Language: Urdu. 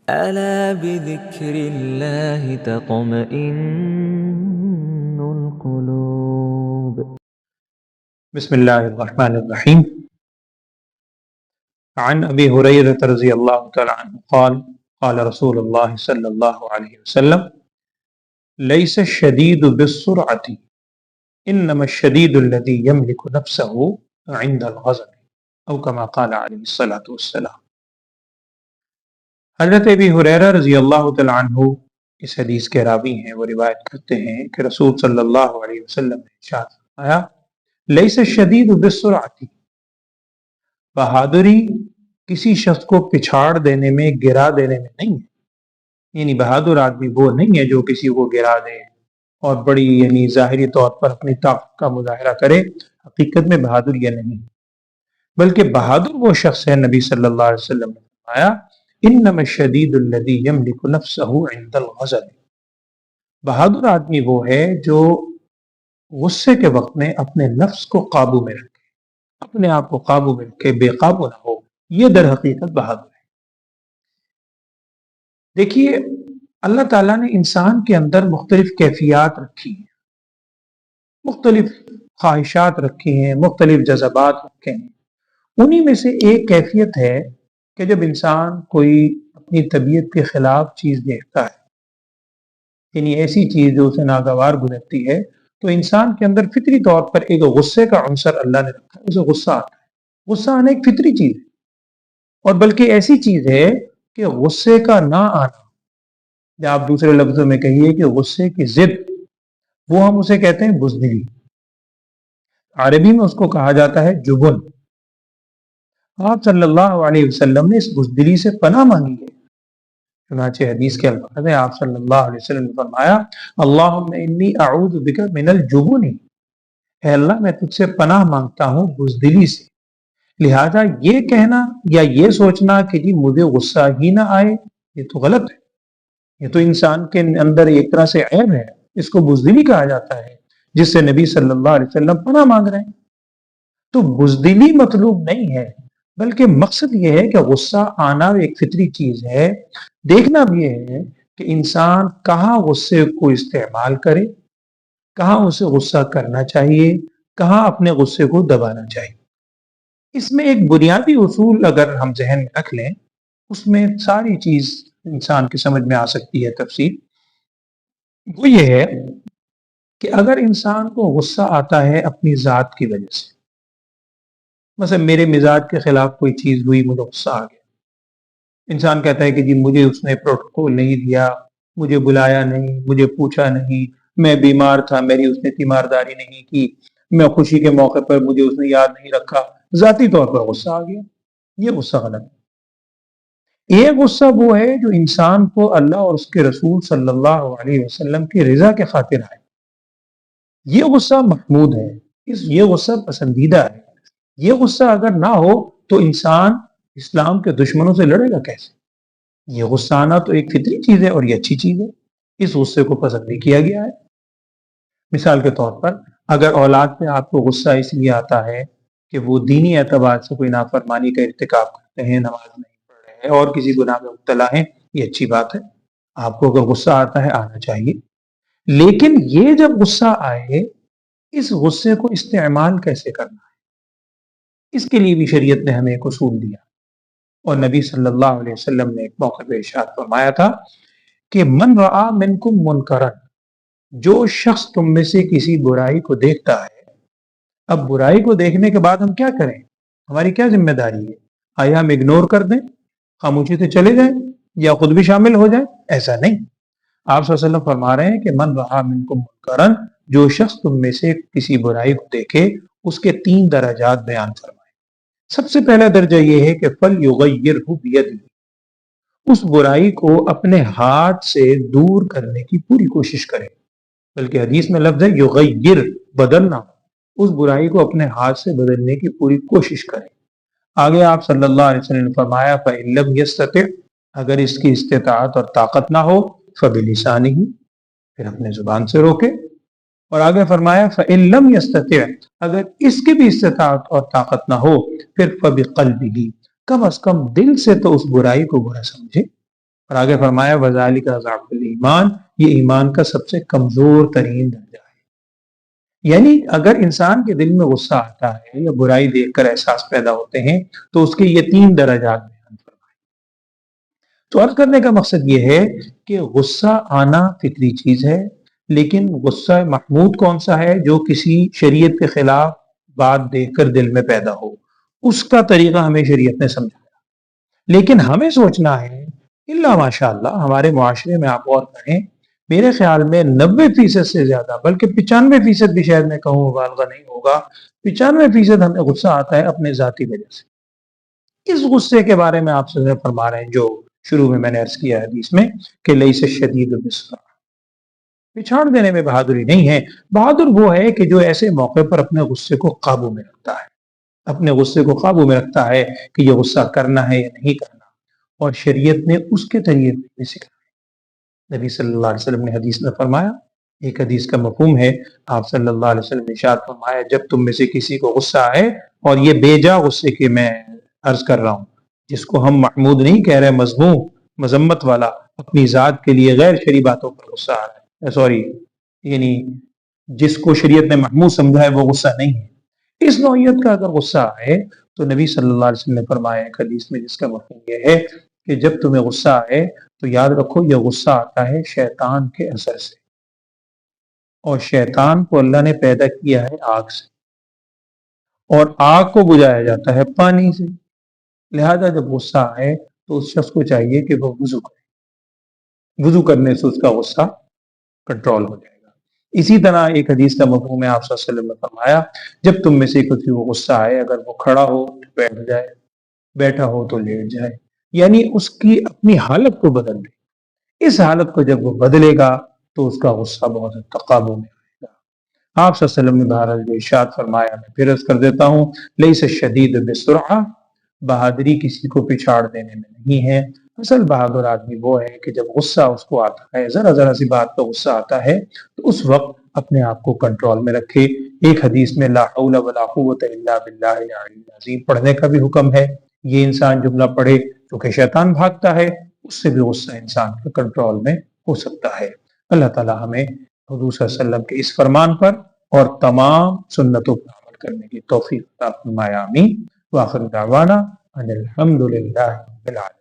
ألا بذكر الله تطمئن القلوب. بسم الله الرحمن الرحيم. عن أبي هريرة رضي الله تعالى عنه قال قال رسول الله صلى الله عليه وسلم ليس الشديد بالسرعة إنما الشديد الذي يملك نفسه عند الغضب أو كما قال عليه الصلاة والسلام. حضرت ابی ہریرہ رضی اللہ تعالیٰ عنہ اس حدیث کے راوی ہیں. وہ روایت کرتے ہیں کہ رسول صلی اللہ علیہ وسلم نے ارشاد فرمایا لیس الشدید بالسرعة، بہادری کسی شخص کو پچھاڑ دینے میں، گرا دینے میں نہیں ہے. یعنی بہادر آدمی وہ نہیں ہے جو کسی کو گرا دے اور بڑی ظاہری طور پر اپنی طاقت کا مظاہرہ کرے. حقیقت میں بہادر یہ نہیں، بلکہ بہادر وہ شخص ہے، نبی صلی اللہ علیہ وسلم نے فرمایا انما الشدید الذی یملک نفسہ عند الغضب. بہادر آدمی وہ ہے جو غصے کے وقت میں اپنے نفس کو قابو میں رکھے، اپنے آپ کو قابو میں رکھے، بے قابو نہ ہو. یہ در حقیقت بہادر ہے. دیکھیے، اللہ تعالیٰ نے انسان کے اندر مختلف کیفیات رکھی ہیں، مختلف خواہشات رکھی ہیں، مختلف جذبات رکھے ہیں. انہی میں سے ایک کیفیت ہے کہ جب انسان کوئی اپنی طبیعت کے خلاف چیز دیکھتا ہے، یعنی ایسی چیز جو اسے ناگوار گزرتی ہے، تو انسان کے اندر فطری طور پر ایک غصے کا عنصر اللہ نے رکھا ہے. اسے غصہ آتا ہے. غصہ آنا ایک فطری چیز ہے، اور بلکہ ایسی چیز ہے کہ غصے کا نہ آنا، یا آپ دوسرے لفظوں میں کہیے کہ غصے کی ضد، وہ ہم اسے کہتے ہیں بزدلی. عربی میں اس کو کہا جاتا ہے جبن. آپ صلی اللہ علیہ وسلم نے اس بزدلی سے پناہ مانگی ہے. چنانچہ حدیث کے الفاظ ہیں، آپ صلی اللہ علیہ وسلم نے فرمایا اللہم انی اعوذ بک من الجبن، اے اللہ میں تجھ سے پناہ مانگتا ہوں بزدلی سے. لہذا یہ کہنا یا یہ سوچنا کہ جی مجھے غصہ ہی نہ آئے، یہ تو غلط ہے. یہ تو انسان کے اندر ایک طرح سے عیب ہے. اس کو بزدلی کہا جاتا ہے، جس سے نبی صلی اللہ علیہ وسلم پناہ مانگ رہے ہیں. تو بزدلی مطلوب نہیں ہے، بلکہ مقصد یہ ہے کہ غصہ آنا ایک فطری چیز ہے. دیکھنا بھی یہ ہے کہ انسان کہاں غصے کو استعمال کرے، کہاں اسے غصہ کرنا چاہیے، کہاں اپنے غصے کو دبانا چاہیے. اس میں ایک بنیادی اصول اگر ہم ذہن میں رکھ لیں، اس میں ساری چیز انسان کی سمجھ میں آ سکتی ہے. تفصیل وہ یہ ہے کہ اگر انسان کو غصہ آتا ہے اپنی ذات کی وجہ سے، مثلا میرے مزاج کے خلاف کوئی چیز ہوئی، مجھے غصہ آ گیا. انسان کہتا ہے کہ جی مجھے اس نے پروٹوکول نہیں دیا، مجھے بلایا نہیں، مجھے پوچھا نہیں، میں بیمار تھا، میری اس نے تیمارداری نہیں کی، میں خوشی کے موقع پر مجھے اس نے یاد نہیں رکھا، ذاتی طور پر غصہ آ گیا. یہ غصہ غلط ہے. یہ غصہ وہ ہے جو انسان کو اللہ اور اس کے رسول صلی اللہ علیہ وسلم کی رضا کے خاطر آئے. یہ غصہ محمود ہے، یہ غصہ پسندیدہ ہے. یہ غصہ اگر نہ ہو تو انسان اسلام کے دشمنوں سے لڑے گا کیسے؟ یہ غصہ آنا تو ایک فطری چیز ہے اور یہ اچھی چیز ہے. اس غصے کو پسند بھی کیا گیا ہے. مثال کے طور پر اگر اولاد پہ آپ کو غصہ اس لیے آتا ہے کہ وہ دینی اعتبار سے کوئی نافرمانی کا ارتکاب کرتے ہیں، نماز نہیں پڑھ رہے ہیں اور کسی گناہ میں مبتلا ہیں، یہ اچھی بات ہے. آپ کو اگر غصہ آتا ہے، آنا چاہیے. لیکن یہ جب غصہ آئے، اس غصے کو استعمال کیسے کرنا ہے، اس کے لیے بھی شریعت نے ہمیں ایک اصول دیا. اور نبی صلی اللہ علیہ وسلم نے ایک موقع پہ ارشاد فرمایا تھا کہ من رعا منکم منکرا، جو شخص تم میں سے کسی برائی کو دیکھتا ہے. اب برائی کو دیکھنے کے بعد ہم کیا کریں؟ ہماری کیا ذمہ داری ہے؟ آیا ہم اگنور کر دیں، خاموشی سے چلے جائیں، یا خود بھی شامل ہو جائیں؟ ایسا نہیں. آپ صلی اللہ علیہ وسلم فرما رہے ہیں کہ من رعا منکم منکرا، جو شخص تم میں سے کسی برائی کو دیکھے، اس کے 3 درجات بیان فرمائے. سب سے پہلا درجہ یہ ہے کہ فَلْيُغَيِّرْهُ بِيَدِهِ، اس برائی کو اپنے ہاتھ سے دور کرنے کی پوری کوشش کرے. بلکہ حدیث میں لفظ ہے یغیر، بدلنا، اس برائی کو اپنے ہاتھ سے بدلنے کی پوری کوشش کرے. آگے آپ صلی اللہ علیہ وسلم نے فرمایا فَإِن لَمْ يَسْتَطِعْ، اگر اس کی استطاعت اور طاقت نہ ہو، فَبِلِسَانِهِ، پھر اپنے زبان سے روکے. اور آگے فرمایا فَإِن لَمْ يَسْتَطِعْ، اگر اس کی بھی استطاعت اور طاقت نہ ہو، پھر فَبِقَلْبِهِ، کم از کم دل سے تو اس برائی کو برا سمجھے. اور آگے فرمایا وذالک ضعف الایمان، یہ ایمان کا سب سے کمزور ترین درجہ ہے۔ یعنی اگر انسان کے دل میں غصہ آتا ہے یا برائی دیکھ کر احساس پیدا ہوتے ہیں تو اس کے یہ 3 درجات بیان فرمائے۔ تو عرض کرنے کا مقصد یہ ہے کہ غصہ آنا فطری چیز ہے، لیکن غصہ محمود کون سا ہے؟ جو کسی شریعت کے خلاف بات دیکھ کر دل میں پیدا ہو، اس کا طریقہ ہمیں شریعت نے سمجھایا۔ لیکن ہمیں سوچنا ہے، اللہ ماشاء اللہ ہمارے معاشرے میں آپ غور کریں، میرے خیال میں 90% سے زیادہ، بلکہ 95% بھی شاید میں کہوں مبالغہ نہیں ہوگا، 95% ہمیں غصہ آتا ہے اپنے ذاتی وجہ سے۔ اس غصے کے بارے میں آپ سے فرما رہے ہیں جو شروع میں نے عرض کیا حدیث میں کہ لیس الشدید بالسرعہ، پچھاڑ دینے میں بہادری نہیں ہے۔ بہادر وہ ہے کہ جو ایسے موقع پر اپنے غصے کو قابو میں رکھتا ہے، اپنے غصے کو قابو میں رکھتا ہے کہ یہ غصہ کرنا ہے یا نہیں کرنا، اور شریعت نے اس کے طریقے میں سکھایا۔ نبی صلی اللہ علیہ وسلم نے حدیث میں فرمایا، ایک حدیث کا مفہوم ہے، آپ صلی اللہ علیہ وسلم نے ارشاد فرمایا جب تم میں سے کسی کو غصہ آئے، اور یہ بے جا غصے کے میں عرض کر رہا ہوں، جس کو ہم محمود نہیں کہہ رہے، مذموم مذمت والا، اپنی ذات کے لیے غیر شرعی باتوں پر غصہ آ رہا ہے، یعنی جس کو شریعت نے محمود سمجھا ہے وہ غصہ نہیں ہے، اس نوعیت کا اگر غصہ آئے تو نبی صلی اللہ علیہ وسلم نے فرمایا ایک حدیث میں، جس کا مفہوم یہ ہے کہ جب تمہیں غصہ آئے تو یاد رکھو یہ غصہ آتا ہے شیطان کے اثر سے، اور شیطان کو اللہ نے پیدا کیا ہے آگ سے، اور آگ کو بجھایا جاتا ہے پانی سے۔ لہذا جب غصہ آئے تو اس شخص کو چاہیے کہ وہ وضو کرے، وضو کرنے سے اس کا غصہ کنٹرول ہو جائے گا۔ اسی طرح ایک حدیث کا مفہوم ہے، آپ صلی اللہ علیہ وسلم نے فرمایا جب تم میں سے کسی کو غصہ آئے، اگر وہ کھڑا ہو تو بیٹھ جائے، بیٹھا ہو تو لیٹ جائے، یعنی اس کی اپنی حالت کو بدل دے۔ اس حالت کو جب وہ بدلے گا تو اس کا غصہ بہت حد تک قابو میں آئے گا۔ آپ صلی اللہ علیہ وسلم نے بہرحال جو ارشاد فرمایا، میں پھر عرض کر دیتا ہوں، لیس الشدید بالسرعہ، بہادری کسی کو پچھاڑ دینے میں نہیں ہے۔ اصل بہادر آدمی وہ ہے کہ جب غصہ اس کو آتا ہے، ذرا سی بات پہ غصہ آتا ہے، تو اس وقت اپنے آپ کو کنٹرول میں رکھے۔ ایک حدیث میں لا حول ولا قوت الا باللہ العلی العظیم پڑھنے کا بھی حکم ہے۔ یہ انسان جملہ پڑھے کیونکہ شیطان بھاگتا ہے، اس سے بھی غصہ انسان کے کنٹرول میں ہو سکتا ہے۔ اللہ تعالی ہمیں حضور صلی اللہ علیہ وسلم کے اس فرمان پر اور تمام سنتوں پر عمل کرنے کی توفیق عطا فرمائے، آمین۔ وآخر دعوانا ان الحمد للہ رب العالمین۔